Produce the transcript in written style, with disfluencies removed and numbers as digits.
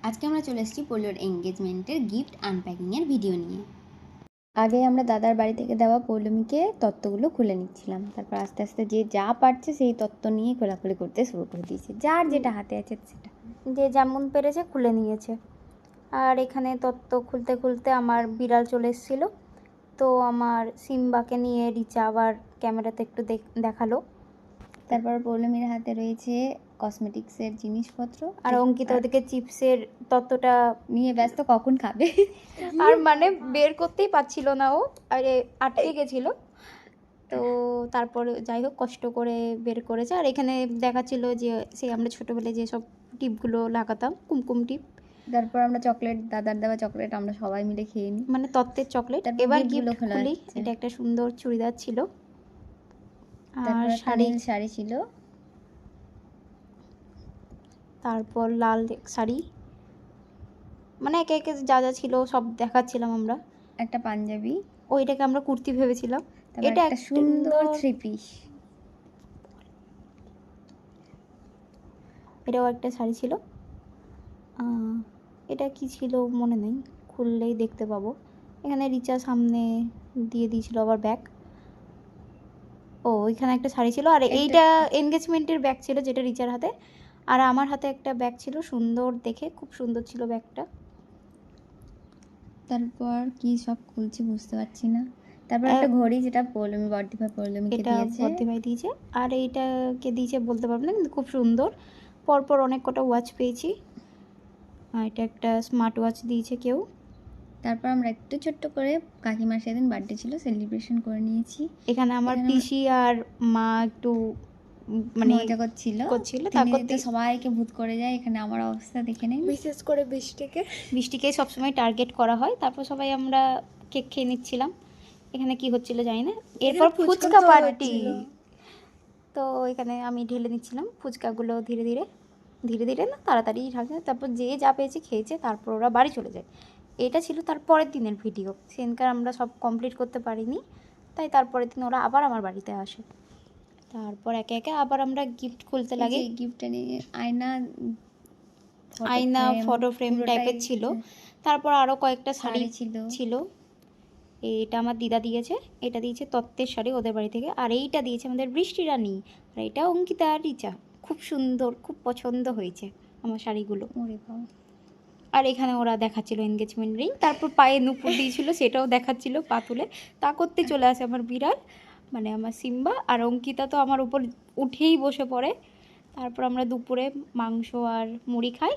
আজকে আমরা চলে এসেছি পোলোর এঙ্গেজমেন্টের গিফট আনপ্যাকিংয়ের ভিডিও নিয়ে। আগে আমরা দাদার বাড়ি থেকে দেওয়া পৌলমীকে তত্ত্বগুলো খুলে নিচ্ছিলাম, তারপর আস্তে আস্তে যে যা পারছে সেই তত্ত্ব নিয়ে খোলাখুলি করতে শুরু করে দিয়েছে, যার যেটা হাতে আছে সেটা যে যেমন পেরেছে খুলে নিয়েছে। আর এখানে তত্ত্ব খুলতে খুলতে আমার বিড়াল চলে এসেছিলো, তো আমার সিম্বাকে নিয়ে রিচা আবার ক্যামেরাতে একটু দেখালো। তারপর পৌলমীর হাতে রয়েছে কসমেটিক্সের জিনিসপত্র, আর অঙ্কিতা ওদিকে চিপসের তত্ত্বটা নিয়ে ব্যস্ত, কখন খাবে আর মানে বের করতেই পারছিল না ও, আরে আটকে গেছিলো। তো তারপর যাই হোক কষ্ট করে বের করেছে। আর এখানে দেখাচ্ছিল যে সেই আমরা ছোটোবেলায় যেসব টিপগুলো লাগাতাম, কুমকুম টিপ। তারপর আমরা চকলেট, দাদার দেওয়া চকলেট আমরা সবাই মিলে খেয়ে নিই, মানে তত্ত্বের চকলেট। তারপর এবার গিফটগুলো গিফট খোলা খুলি। হচ্ছে। এটা একটা সুন্দর চুড়িদার ছিল, আর তারপর শাড়ি ছিল, তারপর লাল শাড়ি, মানে একে একে যা যা ছিল সব দেখাচ্ছিলাম আমরা। একটা পাঞ্জাবি, ওইটাকে আমরা কুর্তি ভেবেছিলাম। এটা একটা সুন্দর থ্রি পিস, এটাও একটা শাড়ি ছিল। এটা কি ছিল মনে নেই, খুললেই দেখতে পাবো। এখানে রিচা সামনে দিয়ে দিয়েছিল আবার ব্যাগ। ও এখানে একটা শাড়ি ছিল, আর এইটা এনগেজমেন্টের ব্যাগ ছিল যেটা রিচার হাতে, আর আমার হাতে একটা ব্যাগ ছিল সুন্দর দেখে, খুব সুন্দর ছিল ব্যাগটা। তারপর কি সব খুলছি বুঝতে পারছি না। তারপর একটা ঘড়ি, যেটা পৌলমী বর্দি ভাই পৌলমীকে দিয়েছে, বর্দি ভাই দিয়েছে। আর এইটাকে দিয়েছে বলতে পারবো না, কিন্তু খুব সুন্দর। পরপর অনেক কটা ওয়াচ পেয়েছি। আর এটা একটা স্মার্ট ওয়াচ দিয়েছে কেউ। তারপর আমরা একটু ছোট্ট করে কাকিমার সেদিন বার্থডে ছিল, সেলিব্রেশন করে নিয়েছি। এখানে আমার পিসি আর মা একটু মানে মজা করছিল, তারপর সবাইকে ভূত করে যায়। এখানে আমার অবস্থা দেখে নেই, বিশেষ করে বৃষ্টিকে সবসময় টার্গেট করা হয়। তারপর সবাই আমরা কেক খেয়ে নিচ্ছিলাম। এখানে কি হচ্ছিল জানি না। এরপর ফুচকা পার্টি, তো এখানে আমি ঢেলে নিচ্ছিলাম ফুচকাগুলো ধীরে ধীরে, ধীরে ধীরে না তাড়াতাড়ি ঢালছে। তারপর যে যা পেয়েছে খেয়েছে, তারপর ওরা বাড়ি চলে যায়। এটা ছিল তার পরের দিনের ভিডিও। সেদিনকার আমরা সব কমপ্লিট করতে পারিনি, তাই তারপরের দিন ওরা আবার আমার বাড়িতে আসে। তারপর একে একে আবার আমরা গিফট খুলতে লাগে। গিফটটা নিয়ে আয়না ফটো ফ্রেম টাইপের ছিল। তারপর আরও কয়েকটা শাড়ি ছিল। এটা আমার দিদা দিয়েছে, এটা দিয়েছে তত্ত্বের শাড়ি ওদের বাড়ি থেকে, আর এইটা দিয়েছে আমাদের বৃষ্টি রানী, আর এটা অঙ্কিতা আর রিচা। খুব সুন্দর, খুব পছন্দ হয়েছে আমার শাড়িগুলো। আর এখানে ওরা দেখাচ্ছিল এনগেজমেন্ট রিং, তারপর পায়ে নুপুর দিয়েছিল, সেটাও দেখাচ্ছিল পা তুলে। তা করতে চলে আসে আমার বিড়াল, মানে আমার সিম্বা। আর অঙ্কিতা তো আমার উপর উঠেই বসে পড়ে। তারপর আমরা দুপুরে মাংস আর মুড়ি খাই।